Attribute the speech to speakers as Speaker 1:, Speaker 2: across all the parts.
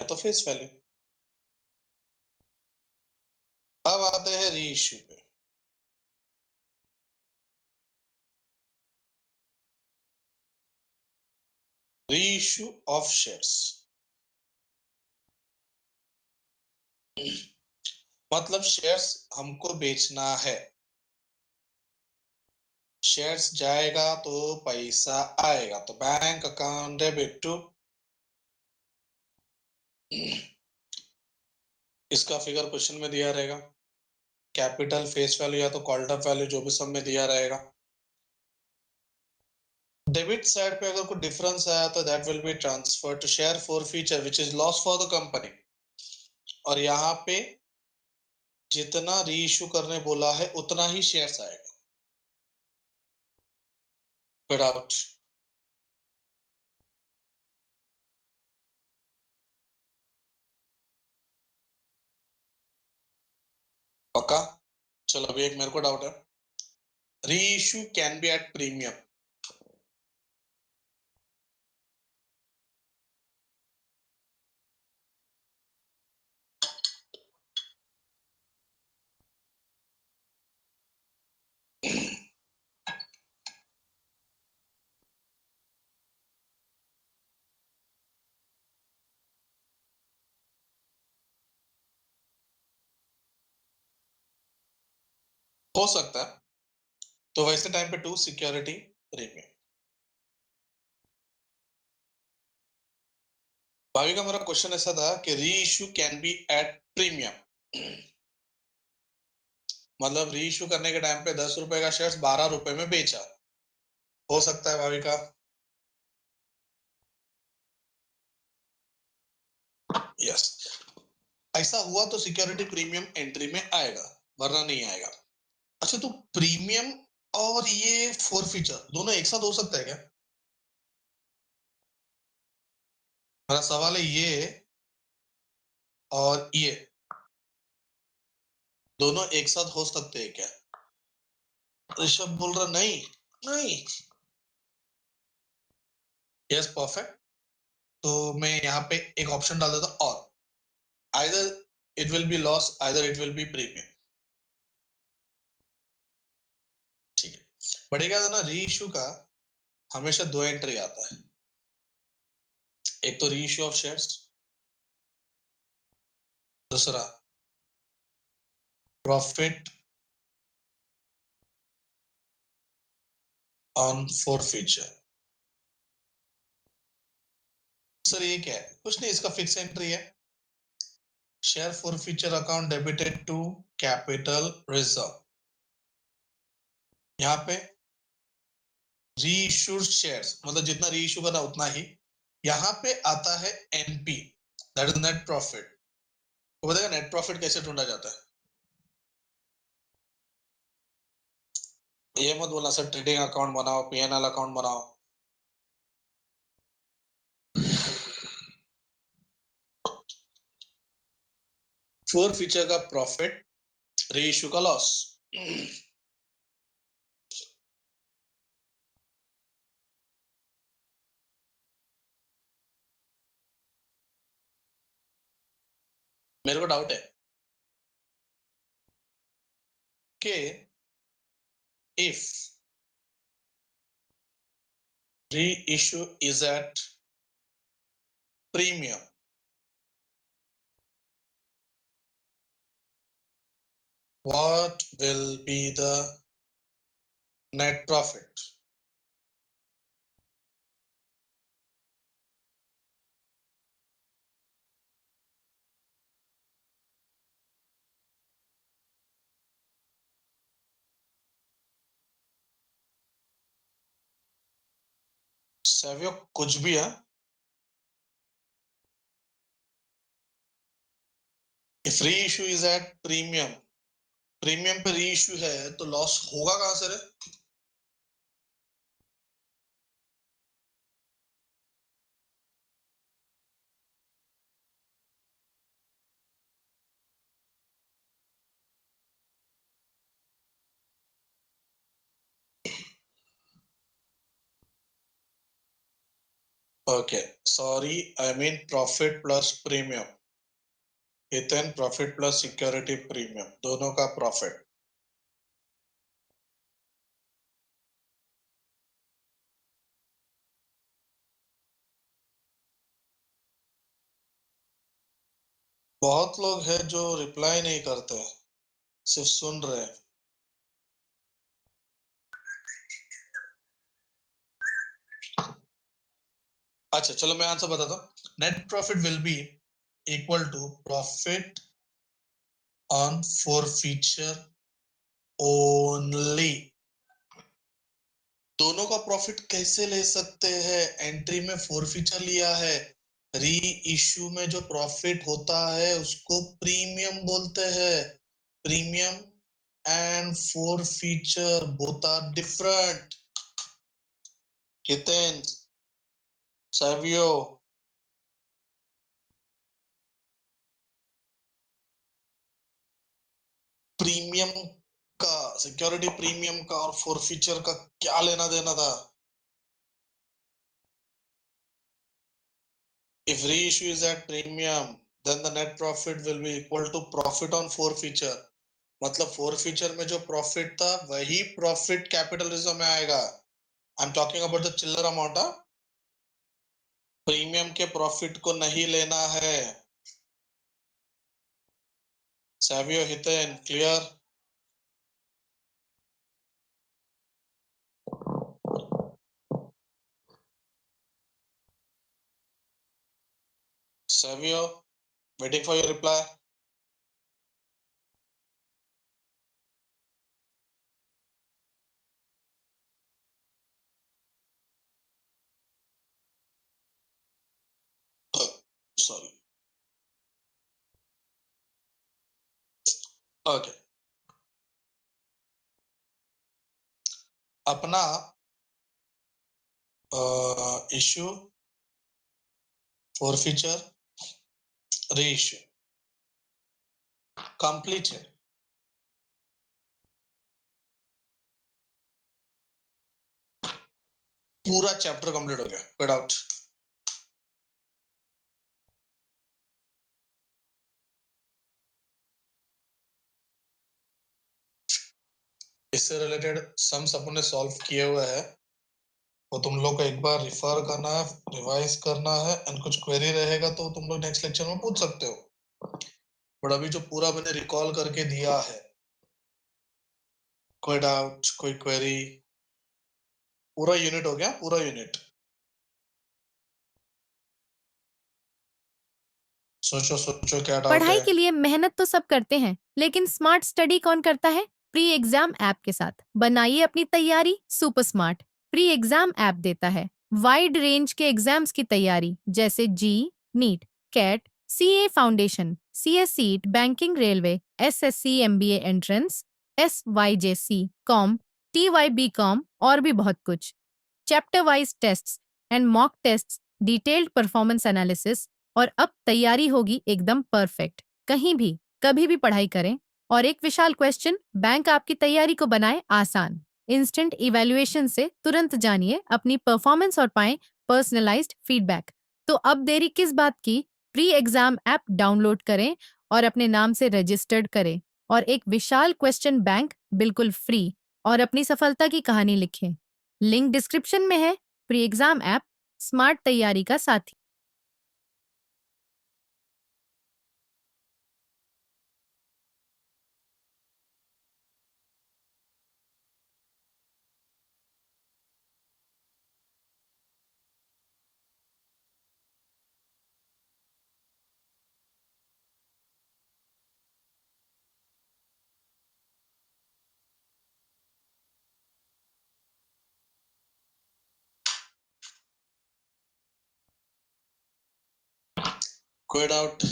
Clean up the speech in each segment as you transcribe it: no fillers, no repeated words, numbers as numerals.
Speaker 1: है तो face value. अब आते हैं री इश्यू पे। री इश्यू ऑफ शेयर्स मतलब शेयर्स हमको बेचना है, शेयर्स जाएगा तो पैसा आएगा, तो बैंक अकाउंट डेबिट टू, इसका फिगर क्वेश्चन में दिया रहेगा, कैपिटल फेस वैल्यू या तो कॉल्ड अप वैल्यू जो भी सब में दिया रहेगा। डेबिट साइड पे अगर कोई डिफरेंस आया तो that will be transfer to share for future which is loss for the company, और यहाँ पे जितना री इश्यू करने बोला है उतना ही शेयर्स आएगा विदाउट। पक्का? चलो अभी एक मेरे को डाउट है, री issue can be at premium, हो सकता है, तो वैसे टाइम पे टू सिक्योरिटी प्रीमियम। भाभी का मेरा क्वेश्चन ऐसा था कि री issue can be at premium, मतलब री इश्यू करने के टाइम पे 10 रुपए का शेयर 12 रुपए में बेचा, हो सकता है भाभी का? यस, ऐसा हुआ तो सिक्योरिटी प्रीमियम एंट्री में आएगा, वरना नहीं आएगा। अच्छा, तो प्रीमियम और ये फोर फीचर दोनों एक साथ हो सकता है क्या? मेरा सवाल है ये और ये दोनों एक साथ हो सकते हैं क्या? ऋषभ बोल रहा नहीं, नहीं। Yes, perfect. तो मैं यहाँ पे एक ऑप्शन डाल देता हूँ, और either it will be loss either it will be premium. ठीक है, बट क्या था ना, री इश्यू का हमेशा दो एंट्री आता है, एक तो री इश्यू ऑफ शेयर्स, दूसरा profit on forfeiture. Sir ये क्या है? कुछ नहीं, इसका फिक्स एंट्री है, share forfeiture account debited to capital reserve. यहाँ पे री इश्यूड शेयर्स मतलब जितना री इश्यू करा उतना ही, यहाँ पे आता है NP, that is net profit. तो बताएगा नेट प्रॉफिट कैसे ढूंढा जाता है? ये मत बोलना सर ट्रेडिंग अकाउंट बनाओ, पीएनएल अकाउंट बनाओ। फोर फीचर का प्रॉफिट, री इश्यू का लॉस। मेरे को डाउट है कि if reissue is at premium, what will be the net profit? Savio कुछ भी है, if reissue is at premium, premium पे री इश्यू है तो लॉस होगा कहां से रे? Okay, sorry, I mean profit plus premium. इतन प्रॉफिट प्लस सिक्योरिटी प्रीमियम, दोनों का प्रॉफिट। बहुत लोग हैं जो रिप्लाई नहीं करते, सिर्फ सुन रहे हैं। अच्छा चलो मैं आंसर बताता हूँ। Net profit will be equal to profit on forfeiture only. दोनों का प्रॉफिट कैसे ले सकते हैं? एंट्री में फॉरफीचर लिया है, री इश्यू में जो प्रॉफिट होता है उसको प्रीमियम बोलते हैं। Premium and forfeiture both are different. Hiten, Savio, premium का, सिक्योरिटी प्रीमियम का और फॉरफीचर का क्या लेना देना था? If reissue is at premium, then the net profit will be equal to profit on forfeiture। मतलब forfeiture में जो profit था वही profit capitalism में आएगा। I'm talking about the चिल्लर amount। प्रीमियम के profit को नहीं लेना है। Savio, Hiten, clear? Savio, waiting for your reply। Sorry। Okay। अपना इश्यू, forfeiture, reissue कंप्लीट है। पूरा चैप्टर कंप्लीट हो गया, कोई डाउट? इससे रिलेटेड सम्स अपन ने सॉल्व किए हुए हैं, वो तुम लोग को एक बार रिफर करना है, रिवाइज करना है, एंड कुछ क्वेरी रहेगा तो तुम लोग नेक्स्ट लेक्चर में पूछ सकते हो। बट अभी जो पूरा मैंने रिकॉल करके दिया है, कोई डाउट, कोई क्वेरी? पूरा यूनिट हो गया, पूरा यूनिट। सोचो सोचो क्या डाउट
Speaker 2: पढ़ाई
Speaker 1: है।
Speaker 2: के लिए मेहनत तो सब करते हैं, लेकिन स्मार्ट स्टडी कौन करता है? प्री एग्जाम ऐप के साथ बनाइए अपनी तैयारी super smart. Pre exam app देता है वाइड रेंज के एग्जाम्स की तैयारी, जैसे JEE, NEET, CAT, CA foundation, CS CET, banking, railway, SSC, MBA entrance, SYJC, com, TYB com और भी बहुत कुछ। Chapter wise tests and mock tests, detailed performance analysis, और अब तैयारी होगी एकदम परफेक्ट। कहीं भी कभी भी पढ़ाई करें। और एक विशाल क्वेश्चन बैंक आपकी तैयारी को बनाए आसान। इंस्टेंट इवैल्यूएशन से तुरंत जानिए अपनी परफॉर्मेंस और पाएं पर्सनलाइज्ड फीडबैक। तो अब देरी किस बात की? प्री एग्जाम ऐप डाउनलोड करें और अपने नाम से रजिस्टर्ड करें और एक विशाल क्वेश्चन बैंक बिल्कुल फ्री और अपनी सफलता की कहानी लिखें। लिंक डिस्क्रिप्शन में है। प्री एग्जाम ऐप स्मार्ट तैयारी का साथी।
Speaker 1: कोई doubt?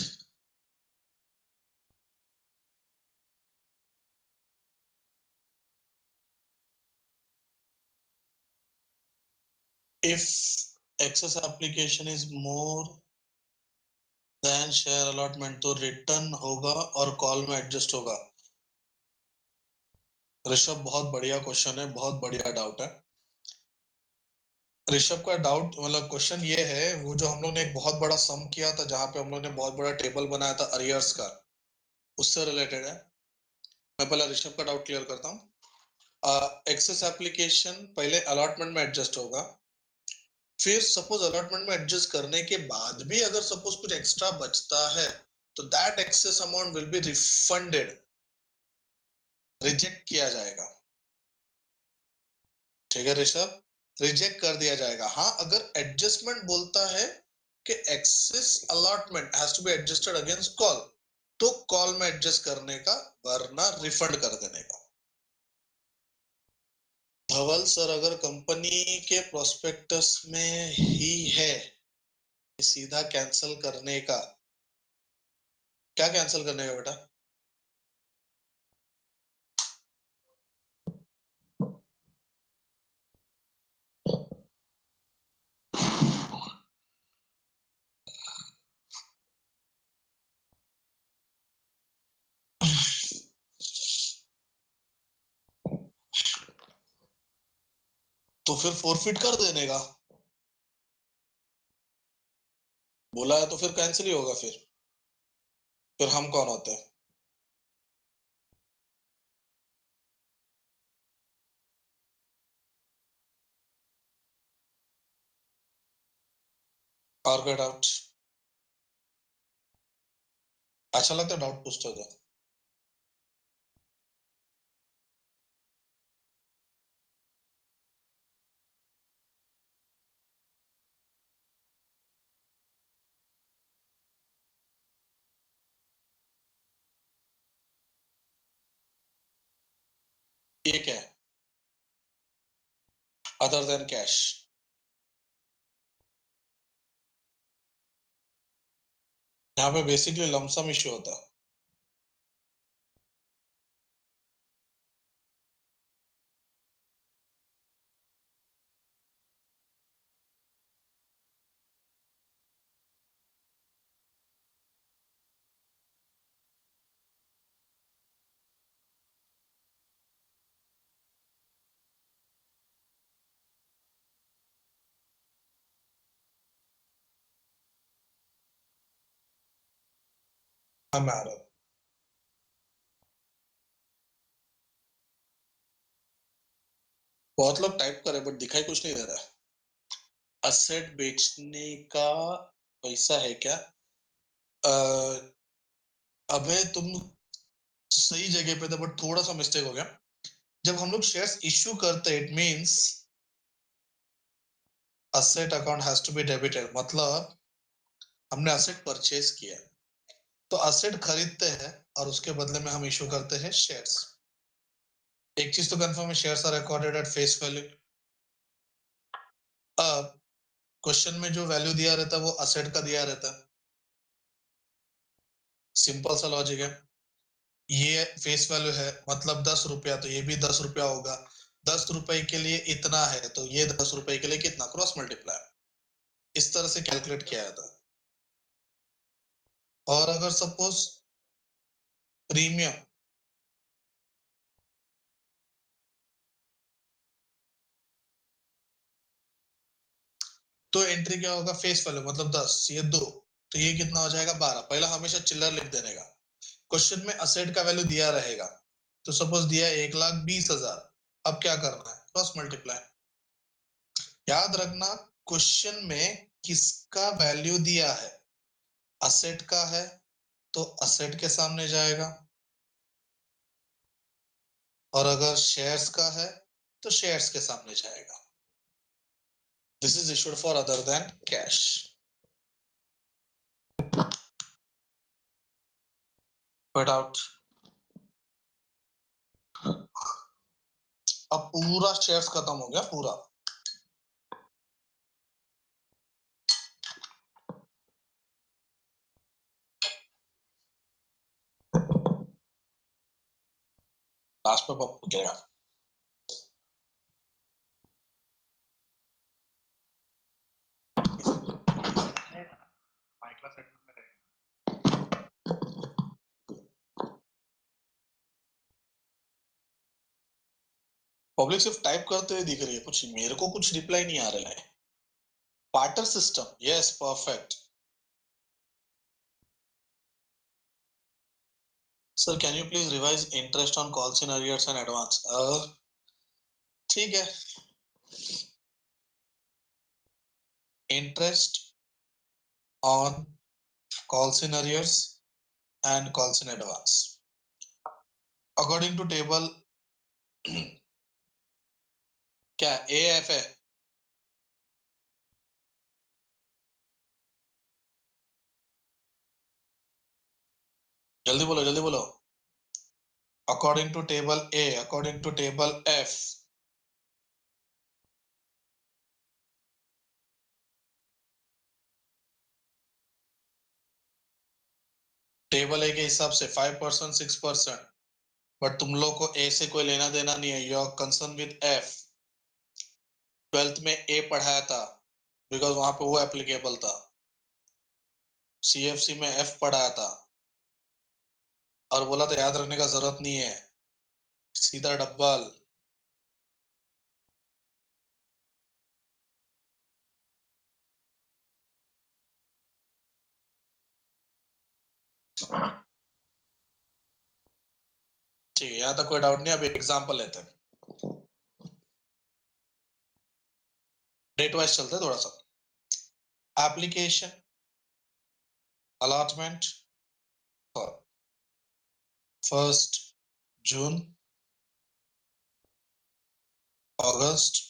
Speaker 1: If excess application is more than share allotment तो रिटर्न होगा और कॉल में एडजस्ट होगा। ऋषभ, बहुत बढ़िया क्वेश्चन है, बहुत बढ़िया डाउट है। ऋषभ का डाउट मतलब क्वेश्चन ये है, वो जो हम लोग ने एक बहुत बड़ा सम किया था जहां पे हम लोग ने बहुत बड़ा टेबल बनाया था अरियर्स का, उससे रिलेटेड है। मैं पहले ऋषभ का डाउट क्लियर करता हूँ। एक्सेस एप्लीकेशन पहले अलॉटमेंट में एडजस्ट होगा, फिर सपोज अलॉटमेंट में एडजस्ट करने के बाद भी अगर सपोज कुछ एक्स्ट्रा बचता है तो that excess amount will be refunded, reject किया जाएगा। ठीक है ऋषभ, रिजेक्ट कर दिया जाएगा। हाँ, अगर एडजस्टमेंट बोलता है कि excess allotment has to be adjusted against call, तो कॉल में एडजस्ट करने का, वरना रिफंड कर देने का। धवल सर, अगर कंपनी के प्रोस्पेक्टस में ही है सीधा कैंसिल करने का, क्या कैंसिल करने का बेटा? तो फिर फोरफिट कर देने का बोला है, तो फिर कैंसिल ही होगा। फिर हम कौन होते हैं? और कोई डाउट? अच्छा लगता है डाउट पूछते हो तो। ये क्या है अदर देन कैश? यहाँ पे बेसिकली लमसम इश्यू होता है। हाँ, मैं आ रहा हूँ। बहुत लोग टाइप करे बट दिखाई कुछ नहीं दे रहा है। असेट बेचने का पैसा है क्या? अबे तुम सही जगह पे थे बट थोड़ा सा मिस्टेक हो गया। जब हम लोग शेयर्स इश्यू करते हैं, it means asset account has to be debited, मतलब हमने असेट परचेज किया, तो असेट खरीदते हैं और उसके बदले में हम इश्यू करते हैं शेयर्स। एक चीज तो कंफर्म है, shares are recorded at face value. अब क्वेश्चन में जो वैल्यू दिया रहता है वो असेट का दिया रहता है। सिंपल सा लॉजिक है। ये फेस वैल्यू है, मतलब 10 रुपया, तो ये भी 10 रुपया होगा। 10 रुपए के लिए इतना है, तो ये 10 रुपए के लिए कितना, क्रॉस मल्टीप्लाई। इस तरह से कैलकुलेट किया जाता है। और अगर सपोज प्रीमियम, तो एंट्री क्या होगा, फेस वैल्यू मतलब 10, ये 2, तो ये कितना हो जाएगा 12। पहला हमेशा चिल्लर लिख देने का। क्वेश्चन में असेट का वैल्यू दिया रहेगा, तो सपोज दिया 1,20,000। अब क्या करना है, क्रॉस मल्टीप्लाई। याद रखना, क्वेश्चन में किसका वैल्यू दिया है, असेट का है, तो असेट के सामने जाएगा। और अगर शेयर्स का है तो शेयर्स के सामने जाएगा। This is issued for other than cash. But out. अब पूरा शेयर्स खत्म हो गया पूरा। लास्ट पे पप्पू गया। पब्लिक सिर्फ टाइप करते हुए दिख रही है, कुछ मेरे को कुछ रिप्लाई नहीं आ रहा है। Barter system, yes, perfect. Sir, can you please revise interest on calls in arrears and advance? ठीक है. Interest on calls in arrears and calls in advance. According to table, क्या AF है? जल्दी बोलो, जल्दी बोलो. According to table A, according to table F. Table A के हिसाब से 5%, 6%. बट तुम लोग को ए से कोई लेना देना नहीं है. You are concern with F. 12th में ए पढ़ाया था बिकॉज वहां पे वो एप्लीकेबल था. सीएफसी में एफ पढ़ाया था और बोला था याद रखने का जरूरत नहीं है, सीधा डबल. ठीक है, यहाँ तक कोई डाउट नहीं. अभी एग्जांपल लेते हैं. डेट वाइज चलते हैं थोड़ा सा. Application allotment for 1st June, August,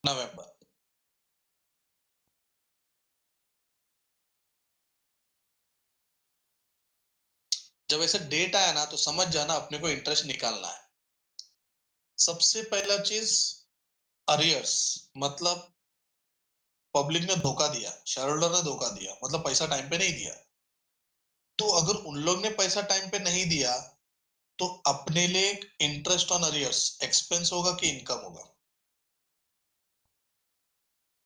Speaker 1: November. जब ऐसे डेट आया ना तो समझ जाना अपने को इंटरेस्ट निकालना है. सबसे पहला चीज अरियर्स, मतलब पब्लिक ने धोखा दिया, शेयर होल्डर ने धोखा दिया, मतलब पैसा टाइम पे नहीं दिया. तो अगर उन लोग ने पैसा टाइम पे नहीं दिया तो अपने लिए इंटरेस्ट ऑन अरियर्स एक्सपेंस होगा कि इनकम होगा?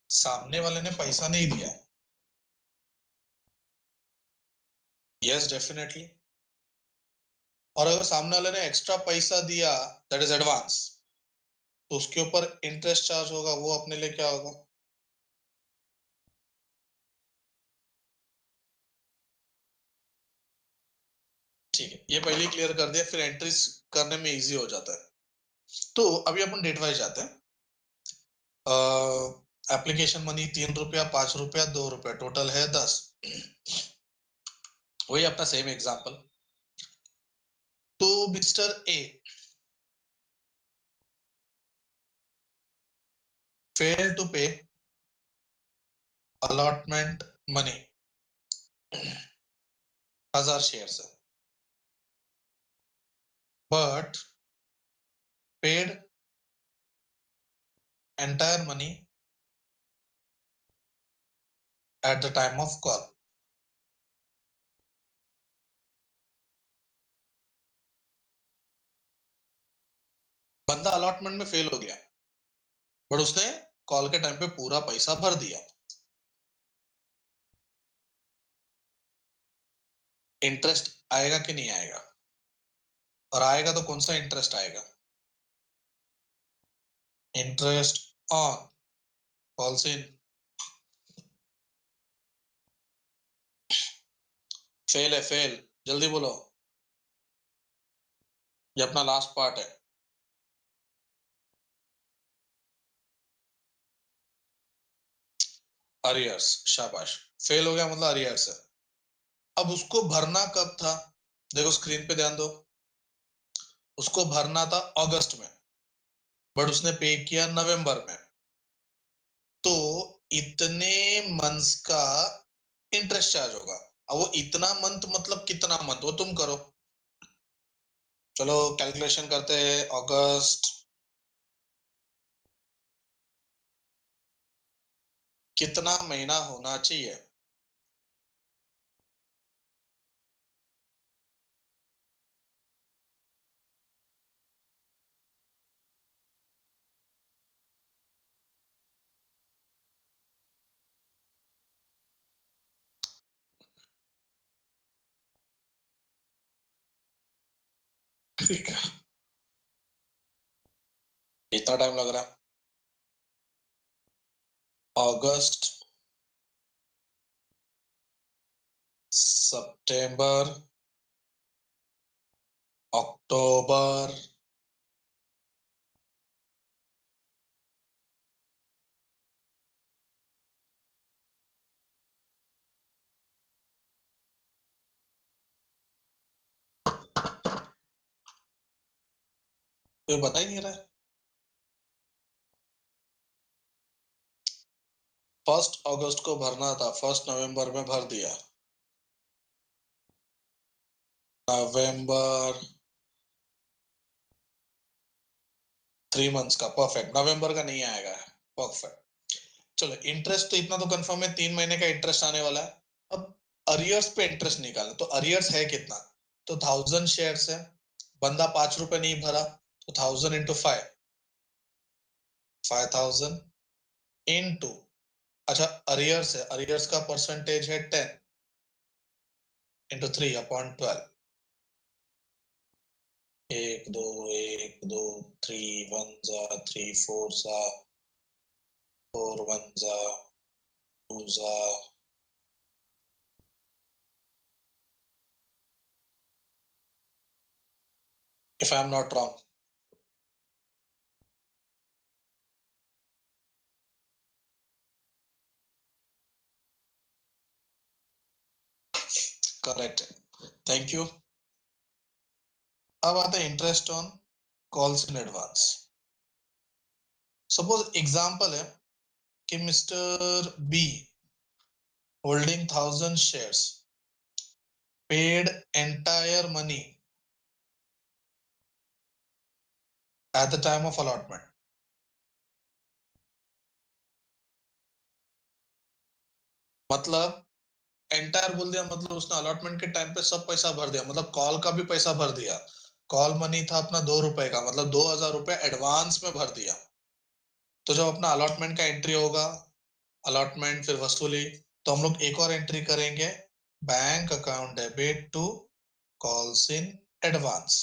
Speaker 1: सामने वाले ने पैसा नहीं दिया. Yes, definitely. और अगर सामने वाले ने एक्स्ट्रा पैसा दिया, दैट इज एडवांस, तो उसके ऊपर इंटरेस्ट चार्ज होगा. वो अपने लिए क्या होगा? ठीक है, ये पहले क्लियर कर दिया, फिर एंट्रीज करने में इजी हो जाता है. तो अभी अपन डेट वाइज जाते हैं. एप्लीकेशन मनी 3 रुपया, 5 रुपया, 2 रुपया, टोटल है 10. वही अपना सेम एग्जांपल. तो मिस्टर ए फेल टू पे अलॉटमेंट मनी 1000 शेयर्स है, but paid entire money at the time of call. बंदा अलॉटमेंट में फेल हो गया, बट उसने कॉल के टाइम पे पूरा पैसा भर दिया. इंटरेस्ट आएगा कि नहीं आएगा? और आएगा तो कौन सा इंटरेस्ट आएगा? Interest on calls in. Fail है, फेल. जल्दी बोलो, ये अपना लास्ट पार्ट है. अरियर्स, शाबाश. फेल हो गया मतलब अरियर्स है. अब उसको भरना कब था? देखो स्क्रीन पे ध्यान दो. उसको भरना था अगस्त में, बट उसने पे किया नवंबर में. तो इतने मंथ्स का इंटरेस्ट चार्ज होगा. अब वो इतना मंथ मतलब कितना मंथ, वो तुम करो. चलो कैलकुलेशन करते हैं. अगस्त कितना महीना होना चाहिए? ठीक है, इतना टाइम लग रहा है. अगस्त, सितंबर, अक्टूबर, कोई बता ही नहीं रहा है। 1 अगस्त को भरना था, 1 नवंबर में भर दिया। नवंबर 3 मंथ्स का, परफेक्ट। नवंबर का नहीं आएगा, परफेक्ट। चलो, इंटरेस्ट तो इतना तो कंफर्म है, 3 महीने का इंटरेस्ट आने वाला है। अब अरियर्स पे इंटरेस्ट निकालना, तो अरियर्स है कितना? तो 1000 शेयर्स है, बंदा 5 रुपए नहीं भरा, तो 1000 × 5, 5000 इंटू, अच्छा अरियर्स है, अरियर्स का परसेंटेज है 10 × 3/12। 1 2 1 2 3 1 जा 3 4 जा 4 1 जा 2 जा, if I am not wrong. Correct, thank you. अब आता है interest on calls in advance. Suppose example है कि mister B holding 1000 shares paid entire money at the time of allotment. मतलब एंटायर बोल दिया, मतलब उसने अलॉटमेंट के टाइम पे सब पैसा भर दिया, मतलब कॉल का भी पैसा भर दिया। कॉल मनी था अपना 2 रुपए का, मतलब 2000 रुपए एडवांस में भर दिया। तो जब अपना अलॉटमेंट का एंट्री होगा, अलॉटमेंट फिर वसूली, तो हम लोग एक और एंट्री करेंगे, bank account debit to calls in advance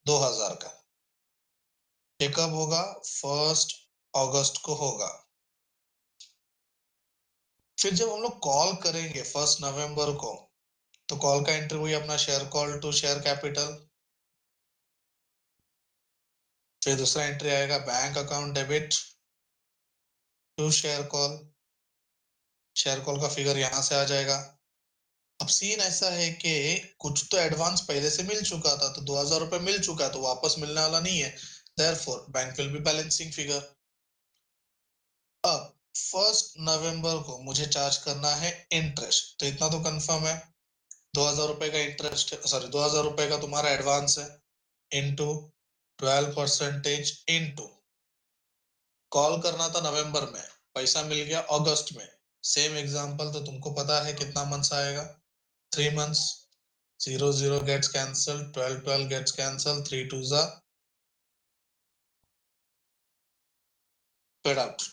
Speaker 1: 2000 का। ये कब होगा? 1 अगस्त को होगा। फिर जब हम लोग कॉल करेंगे 1 नवंबर को, तो कॉल का एंट्री हुई अपना share call to share capital. फिर दूसरा एंट्री आएगा bank account debit to share call. Share call का फिगर यहां से आ जाएगा। अब सीन ऐसा है कि कुछ तो एडवांस पहले से मिल चुका था, तो 2000 रुपए मिल चुका है, तो वापस मिलने वाला नहीं है, therefore bank will be balancing figure. अब 1 नवंबर को मुझे चार्ज करना है इंटरेस्ट, तो इतना तो कंफर्म है, 2000 रुपए का इंटरेस्ट, सॉरी 2000 रुपए का तुम्हारा एडवांस है, इंटू 12% इंटू, कॉल करना था नवंबर में, पैसा मिल गया अगस्त में, सेम एग्जांपल, तो तुमको पता है कितना मंथ्स आएगा, 3 months. 0 0 gets cancelled, 12 12 gets cancelled, 3 2 जा paid out।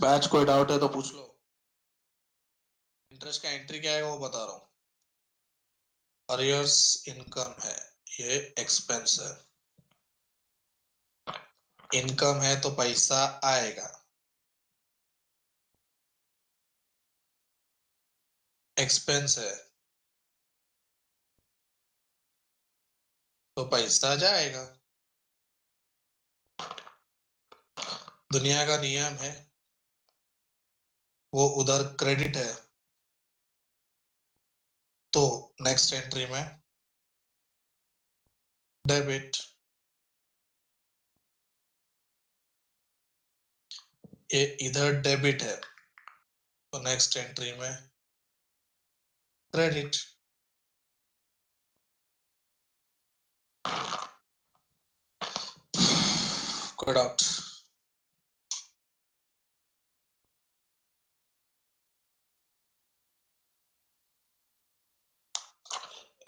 Speaker 1: बैच कोई डाउट है तो पूछ लो। इंटरेस्ट का एंट्री क्या है वो बता रहा हूँ। अरियर्स इनकम है, ये एक्सपेंस है। इनकम है तो पैसा आएगा, एक्सपेंस है तो पैसा जाएगा। दुनिया का नियम है, वो उधर क्रेडिट है, तो नेक्स्ट एंट्री में डेबिट। ये इधर डेबिट है, तो नेक्स्ट एंट्री में क्रेडिट। कोई डाउट?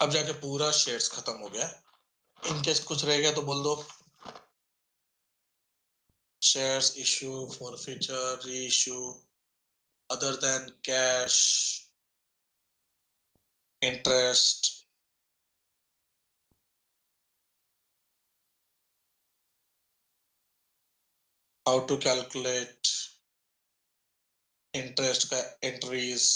Speaker 1: अब जाके पूरा शेयर्स खत्म हो गया, इनकेस कुछ रह गया तो बोल दो। shares issue, forfeiture, reissue, other than cash, interest. How to calculate interest का entries.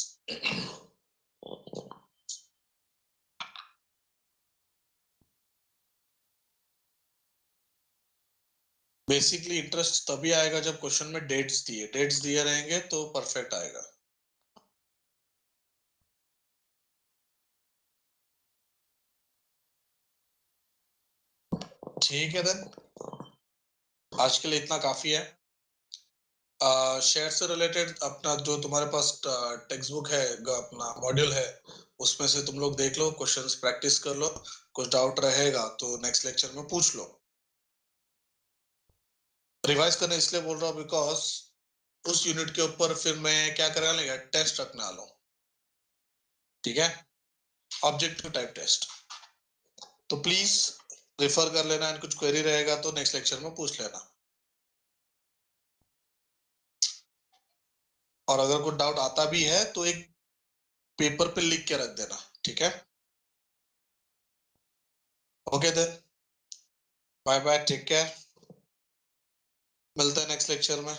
Speaker 1: बेसिकली इंटरेस्ट तभी आएगा जब क्वेश्चन में डेट्स दिए रहेंगे तो परफेक्ट आएगा. ठीक है देन, आज के लिए इतना काफी है. शेयर से रिलेटेड अपना जो तुम्हारे पास टेक्स्ट बुक है, अपना मॉड्यूल है, उसमें से तुम लोग देख लो, क्वेश्चंस प्रैक्टिस कर लो. कुछ डाउट रहेगा तो नेक्स्ट लेक्चर में पूछ लो. रिवाइज करने इसलिए बोल रहा हूँ बिकॉज उस यूनिट के ऊपर फिर मैं क्या करने लगा, टेस्ट रखने वाला हूँ. ठीक है, ऑब्जेक्टिव टाइप टेस्ट. तो प्लीज रेफर कर लेना, एंड कुछ क्वेरी रहेगा तो नेक्स्ट लेक्चर में पूछ लेना. और अगर कोई डाउट आता भी है तो एक पेपर पे लिख के रख देना. ठीक है, okay then, bye bye, take care. मिलते हैं नेक्स्ट लेक्चर में.